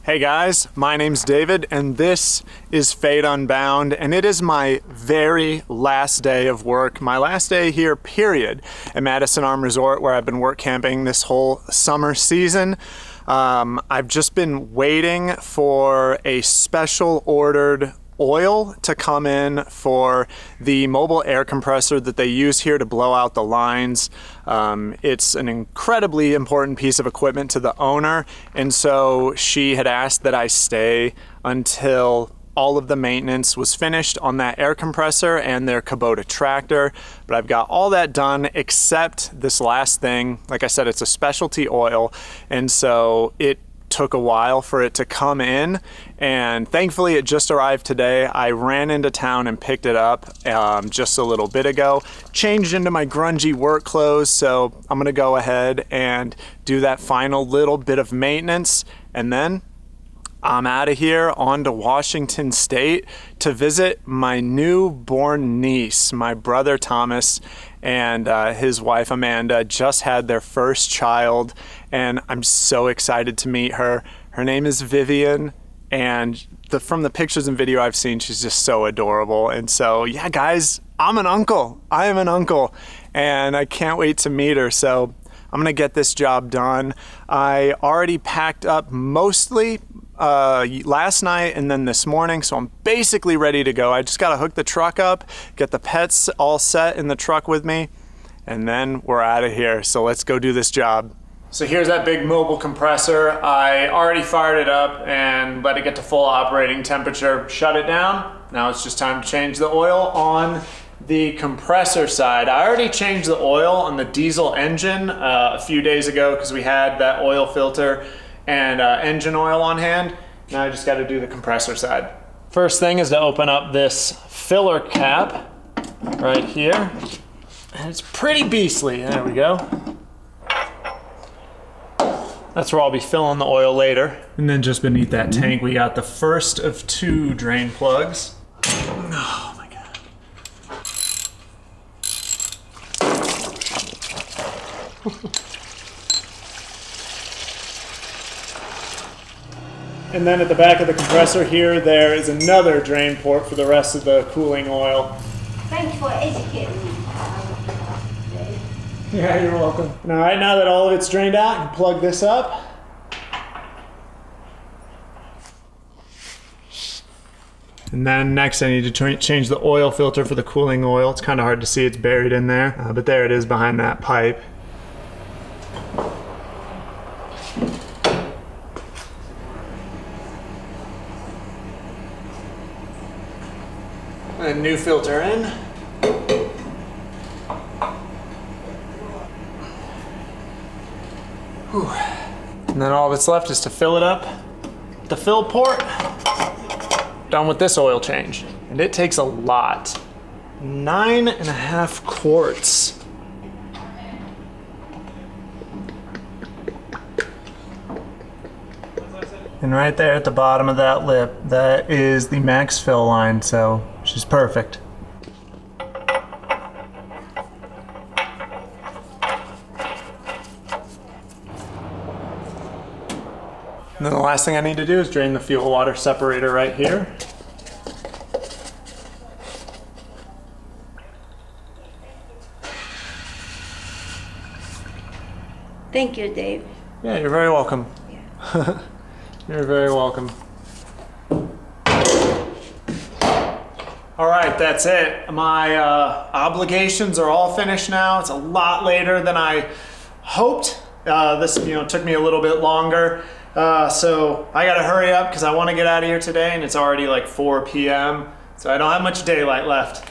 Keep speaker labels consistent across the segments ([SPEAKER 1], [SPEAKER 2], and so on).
[SPEAKER 1] Hey guys, my name's David and this is Fate Unbound, and it is my very last day of work, my last day here period at Madison Arm Resort, where I've been work camping this whole summer season. I've just been waiting for a special ordered oil to come in for the mobile air compressor that they use here to blow out the lines. It's an incredibly important piece of equipment to the owner, and so she had asked that I stay until all of the maintenance was finished on that air compressor and their Kubota tractor. But I've got all that done except this last thing. Like I said, it's a specialty oil, and so it took a while for it to come in, and thankfully it just arrived today. I ran into town and picked it up just a little bit ago, changed into my grungy work clothes, so I'm gonna go ahead and do that final little bit of maintenance, and then I'm out of here on to Washington State to visit my newborn niece. My brother Thomas and his wife Amanda just had their first child, and I'm so excited to meet her. Her name is Vivian, and from the pictures and video I've seen, she's just so adorable. And so, yeah, guys, I'm an uncle. I am an uncle, and I can't wait to meet her. So I'm gonna get this job done. I already packed up mostly last night and then this morning, so I'm basically ready to go. I just gotta hook the truck up, get the pets all set in the truck with me, and then we're out of here. So let's go do this job. So here's that big mobile compressor. I already fired it up and let it get to full operating temperature, shut it down. Now it's just time to change the oil on the compressor side. I already changed the oil on the diesel engine a few days ago because we had that oil filter and engine oil on hand. Now I just got to do the compressor side. First thing is to open up this filler cap right here. And it's pretty beastly. There we go. That's where I'll be filling the oil later. And then just beneath that tank, we got the first of two drain plugs. Oh my God. And then at the back of the compressor here, there is another drain port for the rest of the cooling oil.
[SPEAKER 2] Thanks for educating me.
[SPEAKER 1] Yeah, you're welcome. And all right, now that all of it's drained out, you can plug this up. And then next I need to change the oil filter for the cooling oil. It's kind of hard to see, it's buried in there, but there it is behind that pipe. And new filter in. Whew. And then all that's left is to fill it up. The fill port. Done with this oil change. And it takes a lot. 9.5 quarts. And right there at the bottom of that lip, that is the max fill line, so she's perfect. And then the last thing I need to do is drain the fuel water separator right here.
[SPEAKER 2] Thank you, Dave.
[SPEAKER 1] Yeah, you're very welcome.
[SPEAKER 2] Yeah.
[SPEAKER 1] You're very welcome. All right, that's it. My obligations are all finished now. It's a lot later than I hoped. This took me a little bit longer. So I gotta hurry up because I want to get out of here today, and it's already like 4 p.m. So I don't have much daylight left.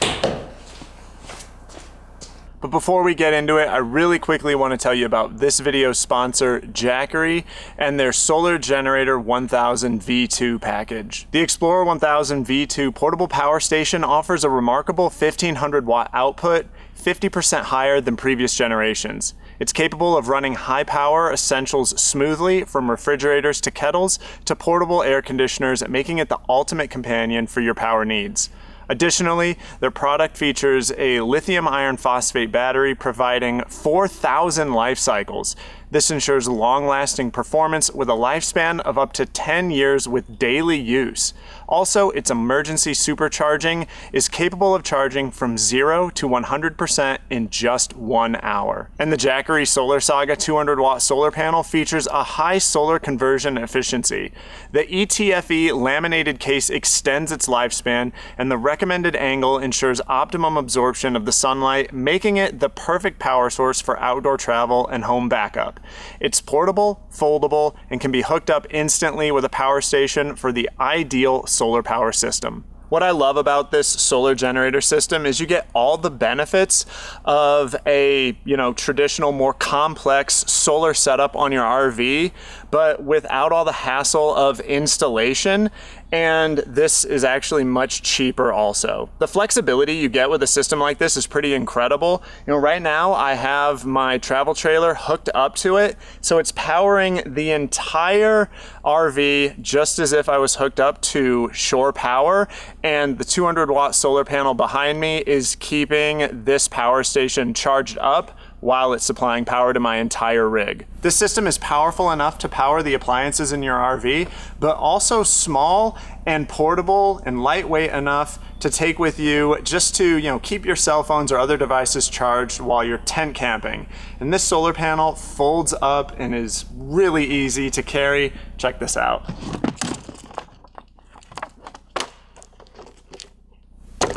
[SPEAKER 1] But before we get into it, I really quickly want to tell you about this video's sponsor, Jackery, and their Solar Generator 1000 V2 package. The Explorer 1000 V2 portable power station offers a remarkable 1500 watt output, 50% higher than previous generations. It's capable of running high power essentials smoothly, from refrigerators to kettles to portable air conditioners, making it the ultimate companion for your power needs. Additionally, their product features a lithium iron phosphate battery providing 4,000 life cycles. This ensures long-lasting performance with a lifespan of up to 10 years with daily use. Also, its emergency supercharging is capable of charging from 0 to 100% in just 1 hour. And the Jackery Solar Saga 200-watt solar panel features a high solar conversion efficiency. The ETFE laminated case extends its lifespan, and the recommended angle ensures optimum absorption of the sunlight, making it the perfect power source for outdoor travel and home backup. It's portable, foldable, and can be hooked up instantly with a power station for the ideal solar power system. What I love about this solar generator system is you get all the benefits of a, traditional, more complex solar setup on your RV, but without all the hassle of installation. And this is actually much cheaper also. The flexibility you get with a system like this is pretty incredible. Right now I have my travel trailer hooked up to it, so it's powering the entire RV just as if I was hooked up to shore power, and the 200-watt solar panel behind me is keeping this power station charged up while it's supplying power to my entire rig. This system is powerful enough to power the appliances in your RV, but also small and portable and lightweight enough to take with you just to, keep your cell phones or other devices charged while you're tent camping. And this solar panel folds up and is really easy to carry. Check this out.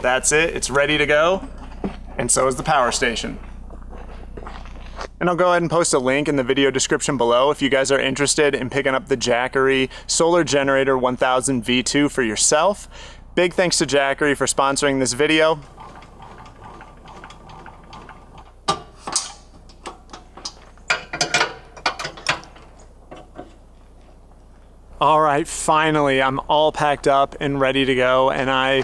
[SPEAKER 1] That's it, it's ready to go, and so is the power station. And I'll go ahead and post a link in the video description below if you guys are interested in picking up the Jackery Solar Generator 1000 V2 for yourself. Big thanks to Jackery for sponsoring this video. All right, finally, I'm all packed up and ready to go, and I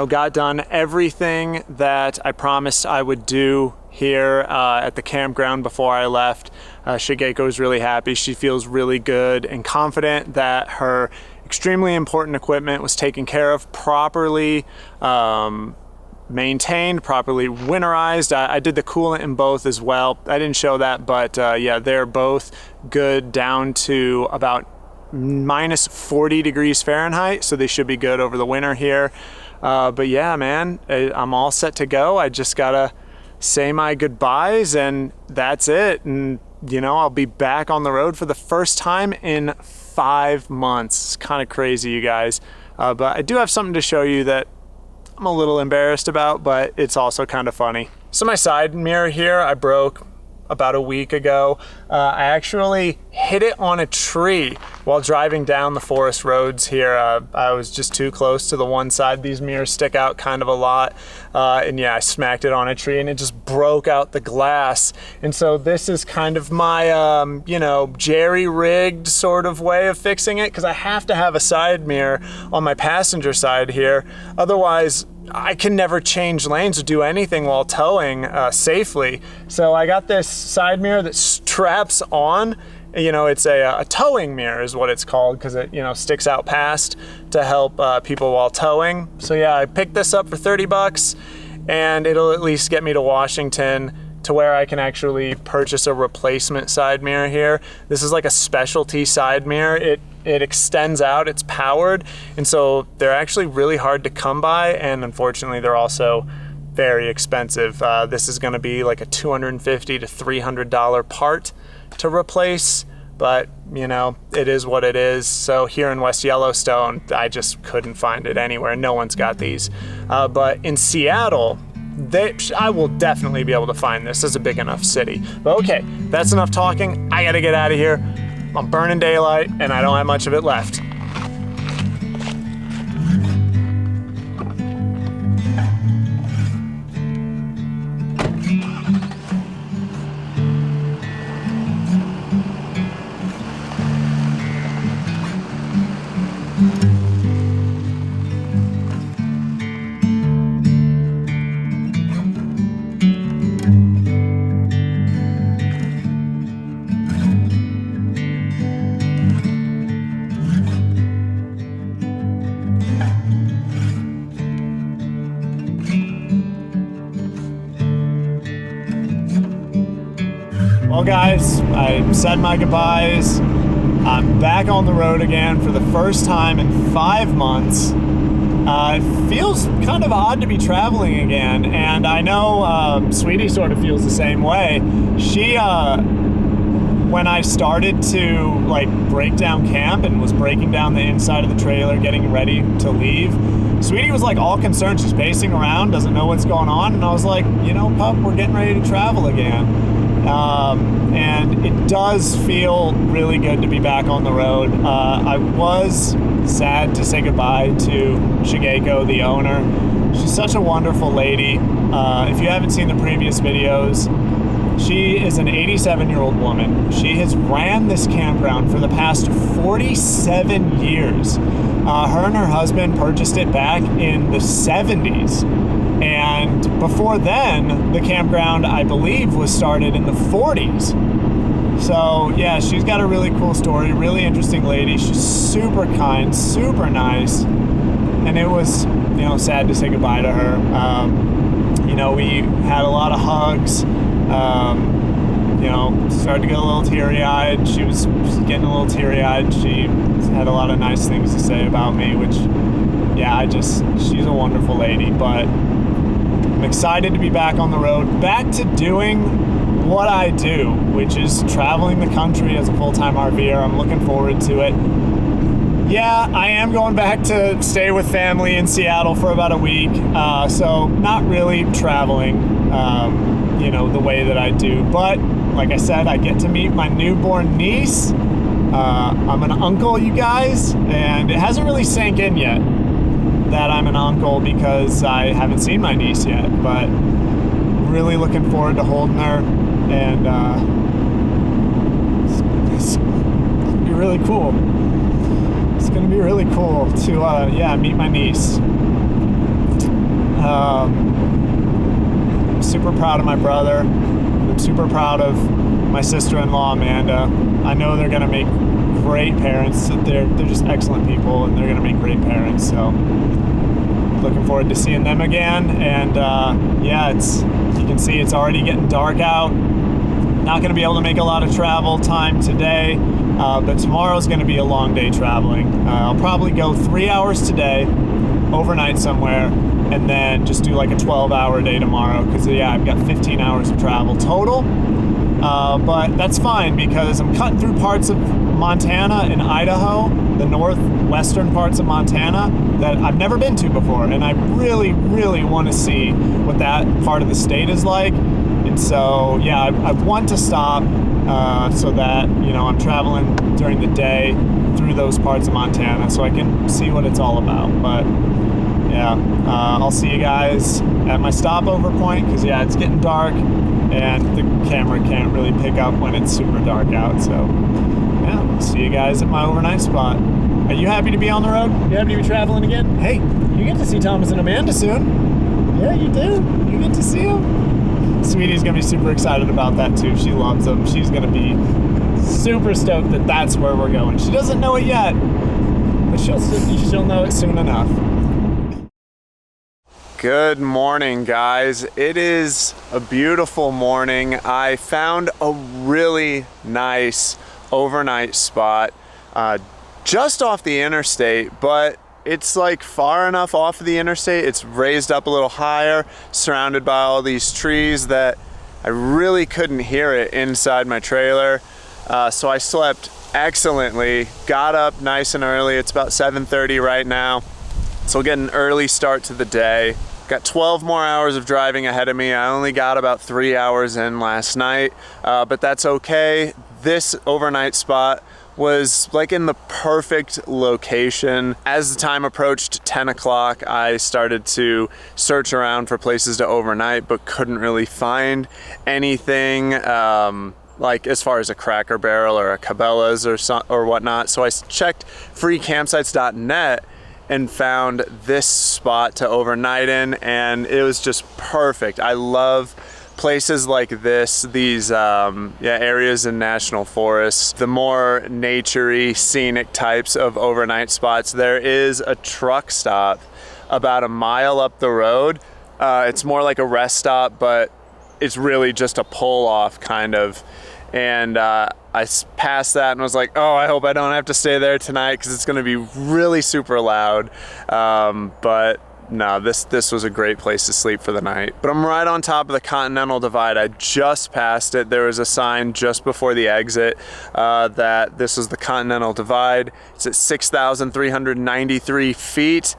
[SPEAKER 1] got done everything that I promised I would do here at the campground before I left. Shigeko is really happy. She feels really good and confident that her extremely important equipment was taken care of, properly maintained, properly winterized. I did the coolant in both as well. I didn't show that, but yeah, they're both good down to about minus 40 degrees Fahrenheit, so they should be good over the winter here. But yeah, man, I'm all set to go. I just gotta say my goodbyes and that's it. And I'll be back on the road for the first time in 5 months. It's kind of crazy, you guys. But I do have something to show you that I'm a little embarrassed about, but it's also kind of funny. So my side mirror here, I broke about a week ago. I actually hit it on a tree while driving down the forest roads here. I was just too close to the one side. These mirrors stick out kind of a lot. And yeah, I smacked it on a tree and it just broke out the glass. And so this is kind of my, jerry-rigged sort of way of fixing it, because I have to have a side mirror on my passenger side here. Otherwise, I can never change lanes or do anything while towing safely. So I got this side mirror that straps on. It's a towing mirror is what it's called, because it sticks out past to help people while towing. So yeah, I picked this up for 30 bucks, and it'll at least get me to Washington to where I can actually purchase a replacement side mirror here. This is like a specialty side mirror. It extends out, it's powered, and so they're actually really hard to come by, and unfortunately they're also very expensive. This is gonna be like a $250 to $300 part to replace, but it is what it is. So here in West Yellowstone, I just couldn't find it anywhere. No one's got these. But in Seattle, I will definitely be able to find this. This is a big enough city. But okay, that's enough talking. I gotta get out of here. I'm burning daylight and I don't have much of it left. guys, I said my goodbyes. I'm back on the road again for the first time in 5 months. It feels kind of odd to be traveling again, and I know Sweetie sort of feels the same way. She, when I started to like break down camp and was breaking down the inside of the trailer, getting ready to leave, Sweetie was like all concerned. She's pacing around, doesn't know what's going on, and I was like, you know, pup, we're getting ready to travel again. And it does feel really good to be back on the road. I was sad to say goodbye to Shigeko, the owner. She's such a wonderful lady. If you haven't seen the previous videos, she is an 87-year-old woman. She has ran this campground for the past 47 years. Her and her husband purchased it back in the 70s. And before then, the campground, I believe, was started in the 40s. So yeah, she's got a really cool story, really interesting lady. She's super kind, super nice. And it was, you know, sad to say goodbye to her. You know, we had a lot of hugs. You know, started to get a little teary-eyed. She was getting a little teary-eyed. She had a lot of nice things to say about me, which, yeah, she's a wonderful lady. But I'm excited to be back on the road, back to doing what I do, which is traveling the country as a full-time RVer. I'm looking forward to it. Yeah, I am going back to stay with family in Seattle for about a week, so not really traveling, you know, the way that I do. But like I said, I get to meet my newborn niece. I'm an uncle, you guys, and it hasn't really sank in yet that I'm an uncle because I haven't seen my niece yet, but really looking forward to holding her, and it's gonna be really cool. It's gonna be really cool to yeah, meet my niece. I'm super proud of my brother. I'm super proud of my sister-in-law Amanda. I know they're gonna make great parents. They're just excellent people, and they're gonna make great parents. So looking forward to seeing them again. And yeah, you can see it's already getting dark out. Not gonna be able to make a lot of travel time today, but tomorrow's gonna be a long day traveling. I'll probably go 3 hours today, overnight somewhere, and then just do like a 12-hour day tomorrow, because yeah, I've got 15 hours of travel total. But that's fine, because I'm cutting through parts of Montana and Idaho, the northwestern parts of Montana, that I've never been to before, and I really, really want to see what that part of the state is like. And so, yeah, I want to stop so that, you know, I'm traveling during the day through those parts of Montana so I can see what it's all about. But yeah, I'll see you guys at my stopover point, because yeah, it's getting dark and the camera can't really pick up when it's super dark out. So yeah, I'll see you guys at my overnight spot. Are you happy to be on the road? You happy to be traveling again? Hey, you get to see Thomas and Amanda soon. Yeah, you do. You get to see them. Sweetie's gonna be super excited about that too. She loves them. She's gonna be super stoked that that's where we're going. She doesn't know it yet, but she'll know it soon enough. Good morning, guys. It is a beautiful morning. I found a really nice overnight spot just off the interstate, but it's like far enough off of the interstate. It's raised up a little higher, surrounded by all these trees, that I really couldn't hear it inside my trailer. So I slept excellently, got up nice and early. It's about 7:30 right now. So we'll get an early start to the day. Got 12 more hours of driving ahead of me. I only got about 3 hours in last night, but that's okay. This overnight spot was like in the perfect location. As the time approached 10 o'clock, I started to search around for places to overnight, but couldn't really find anything like as far as a Cracker Barrel or a Cabela's or whatnot. So I checked freecampsites.net and found this spot to overnight in, and it was just perfect. I love places like this, these areas in national forests, the more naturey, scenic types of overnight spots. There is a truck stop about a mile up the road. It's more like a rest stop, but it's really just a pull off kind of. and I passed that and was like, oh, I hope I don't have to stay there tonight because it's going to be really super loud. But no, this was a great place to sleep for the night. But I'm right on top of the Continental Divide. I just passed it. There was a sign just before the exit that this was the Continental Divide. It's at 6,393 feet.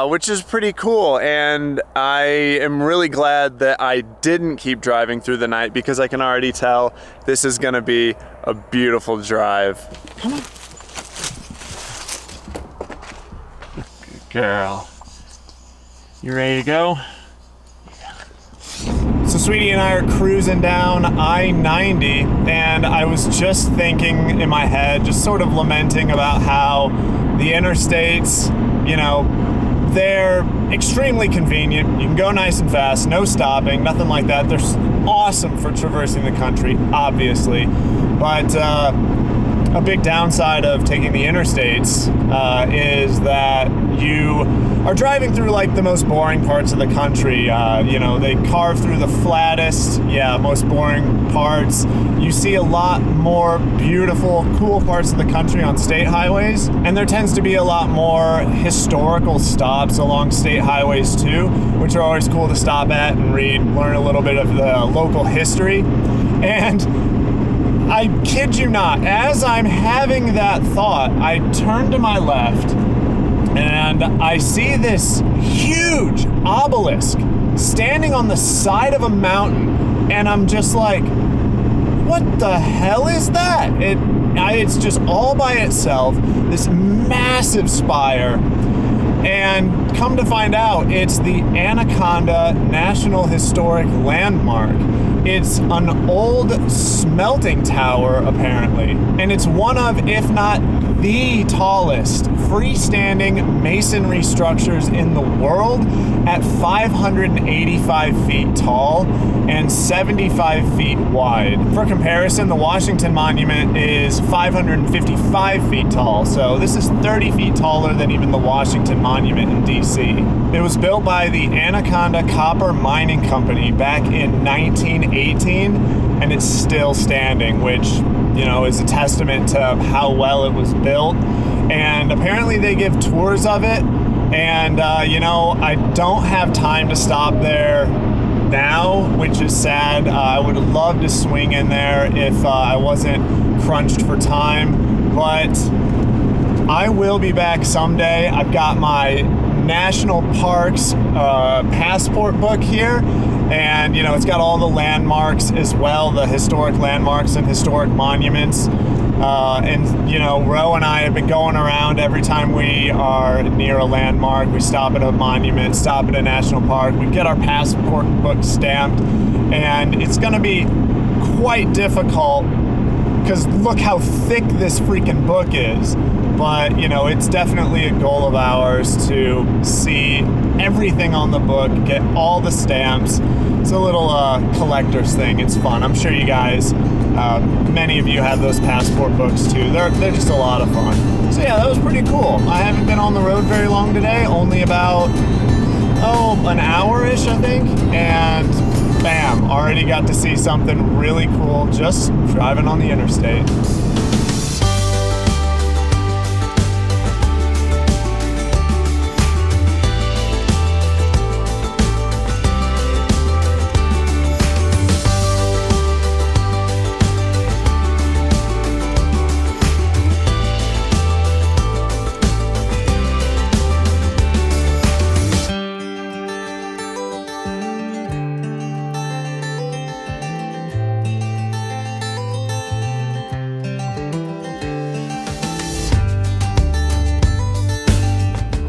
[SPEAKER 1] Which is pretty cool, and I am really glad that I didn't keep driving through the night because I can already tell this is gonna be a beautiful drive. Come on. Good girl. You ready to go? So Sweetie and I are cruising down I-90, and I was just thinking in my head, just sort of lamenting about how the interstates, you know, they're extremely convenient. You can go nice and fast, no stopping, nothing like that. They're awesome for traversing the country, obviously. But a big downside of taking the interstates is that you are driving through like the most boring parts of the country. You know, they carve through the flattest, most boring parts. You see a lot more beautiful, cool parts of the country on state highways, and there tends to be a lot more historical stops along state highways too, which are always cool to stop at and read, learn a little bit of the local history. And I kid you not, as I'm having that thought, I turn to my left and I see this huge obelisk standing on the side of a mountain, and I'm just like, what the hell is that? It's just all by itself, this massive spire. And come to find out, it's the Anaconda National Historic Landmark. It's an old smelting tower, apparently. And it's one of, if not the tallest freestanding masonry structures in the world at 585 feet tall and 75 feet wide. For comparison, the Washington Monument is 555 feet tall, so this is 30 feet taller than even the Washington Monument in DC. It was built by the Anaconda Copper Mining Company back in 1918, and it's still standing, which, you know, is a testament to how well it was built. And apparently they give tours of it, and you know, I don't have time to stop there now, which is sad. I would love to swing in there if I wasn't crunched for time, but I will be back someday. I've got my national parks passport book here, and you know, it's got all the landmarks as well, the historic landmarks and historic monuments. And you know, Ro and I have been going around every time we are near a landmark. We stop at a monument, stop at a national park, we get our passport book stamped, and it's gonna be quite difficult because look how thick this freaking book is. But you know, it's definitely a goal of ours to see everything on the book, get all the stamps. It's a little collector's thing. It's fun. I'm sure you guys, many of you have those passport books too. They're just a lot of fun. So yeah, that was pretty cool. I haven't been on the road very long today, only about, an hour-ish, I think. And bam, already got to see something really cool just driving on the interstate.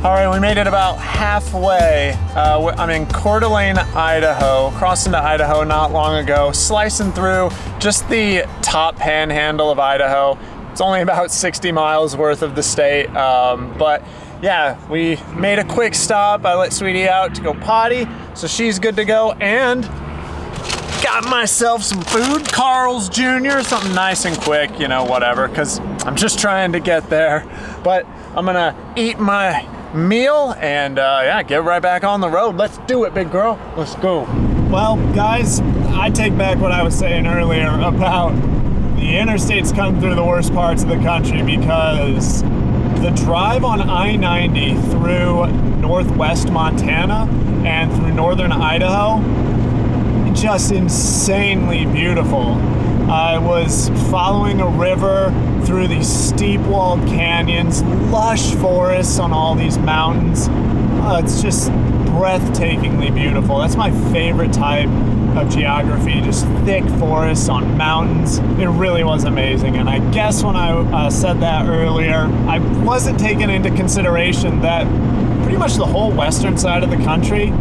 [SPEAKER 1] All right, we made it about halfway. I'm in Coeur d'Alene, Idaho, crossed into Idaho not long ago, slicing through just the top panhandle of Idaho. It's only about 60 miles worth of the state, but yeah, we made a quick stop. I let Sweetie out to go potty, so she's good to go, and got myself some food, Carl's Jr., something nice and quick, you know, whatever, because I'm just trying to get there. But I'm gonna eat my meal and yeah, get right back on the road. Let's do it, big girl. Let's go. Well, guys, I take back what I was saying earlier about the interstates come through the worst parts of the country because the drive on I-90 through northwest Montana and through northern Idaho, just insanely beautiful. I was following a river through these steep-walled canyons, lush forests on all these mountains. It's just breathtakingly beautiful. That's my favorite type of geography, just thick forests on mountains. It really was amazing. And I guess when I said that earlier, I wasn't taking into consideration that pretty much the whole western side of the country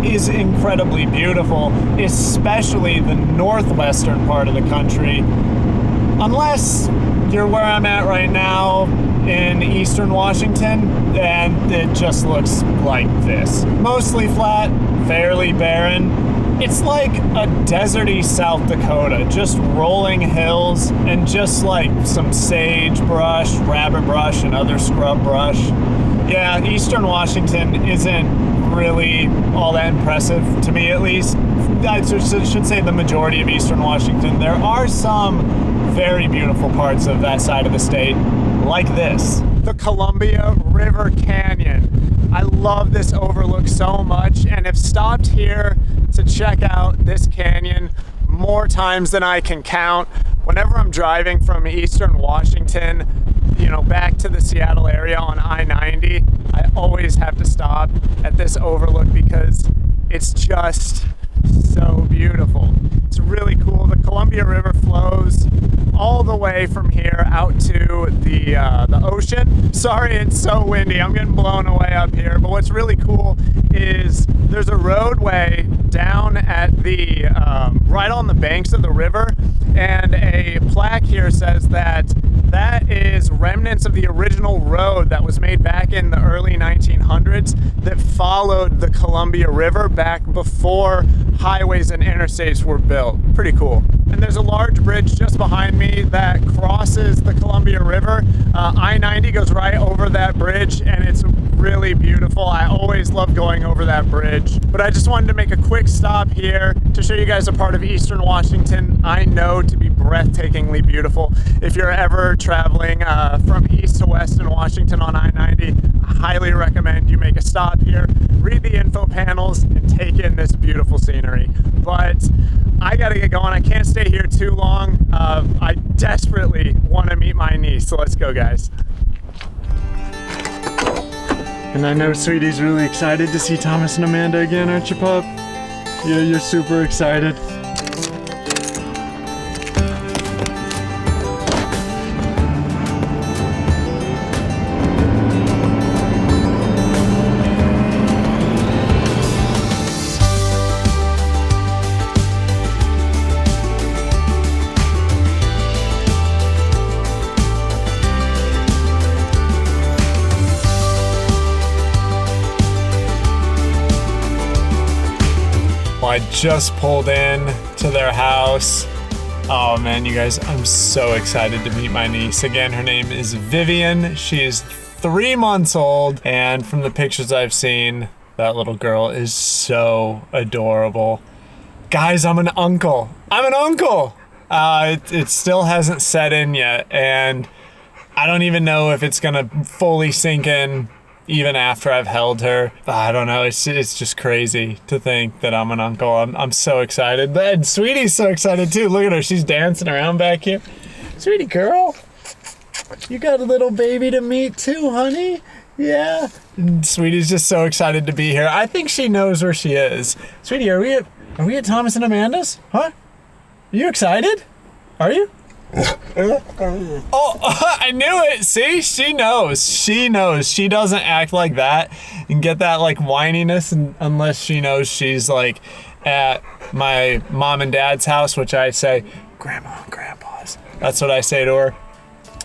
[SPEAKER 1] is incredibly beautiful, especially the northwestern part of the country. Unless you're where I'm at right now in eastern Washington, and it just looks like this. Mostly flat, fairly barren. It's like a deserty South Dakota, just rolling hills and just like some sagebrush, rabbit brush, and other scrub brush. Yeah, eastern Washington isn't really all that impressive, to me at least. I should say the majority of eastern Washington. There are some very beautiful parts of that side of the state, like this. The Columbia River Canyon. I love this overlook so much, and have stopped here to check out this canyon more times than I can count. Whenever I'm driving from eastern Washington, back to the Seattle area on I-90, I always have to stop at this overlook because it's just so beautiful. It's really cool. The Columbia River flows all the way from here out to the ocean. Sorry, it's so windy. I'm getting blown away up here. But what's really cool is there's a roadway down at the right on the banks of the river, and a plaque here says that is remnants of the original road that was made back in the early 1900s that followed the Columbia River back before highways and interstates were built. Pretty cool. And there's a large bridge just behind me that crosses the Columbia River. I-90 goes right over that bridge, and it's really beautiful. I always love going over that bridge. But I just wanted to make a quick stop here to show you guys a part of eastern Washington I know to be breathtakingly beautiful. If you're ever traveling from east to west in Washington on I-90, I highly recommend you make a stop here, read the info panels, and take in this beautiful scenery. But I gotta get going. I can't stay here too long. I desperately want to meet my niece, so let's go, guys. And I know Sweetie's really excited to see Thomas and Amanda again, aren't you, pup? Yeah, you're super excited. I just pulled in to their house. Oh man, you guys, I'm so excited to meet my niece. Again, her name is Vivian. She is 3 months old, and from the pictures I've seen, that little girl is so adorable. Guys, I'm an uncle. I'm an uncle! It still hasn't set in yet, and I don't even know if it's gonna fully sink in even after I've held her. I don't know, it's just crazy to think that I'm an uncle. I'm so excited. And Sweetie's so excited too. Look at her, she's dancing around back here. Sweetie girl, you got a little baby to meet too, honey? Yeah. And Sweetie's just so excited to be here. I think she knows where she is. Sweetie, are we at Thomas and Amanda's? Huh? Are you excited? Are you? Oh, I knew it. See, she knows. She knows. She doesn't act like that and get that like whininess unless she knows she's like at my mom and dad's house, which I say, Grandma and Grandpa's. That's what I say to her.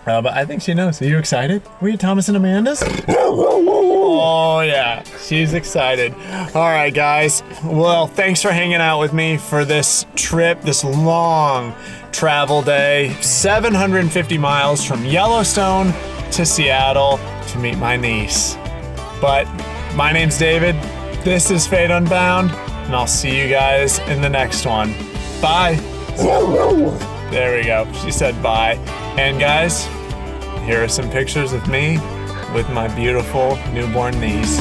[SPEAKER 1] But I think she knows. Are you excited? We at Thomas and Amanda's? Oh yeah, she's excited. All right, guys. Well, thanks for hanging out with me for this trip, this long travel day, 750 miles from Yellowstone to Seattle to meet my niece. But my name's David. This is Fate Unbound, and I'll see you guys in the next one. Bye. There we go. She said bye. And guys, here are some pictures of me with my beautiful newborn niece.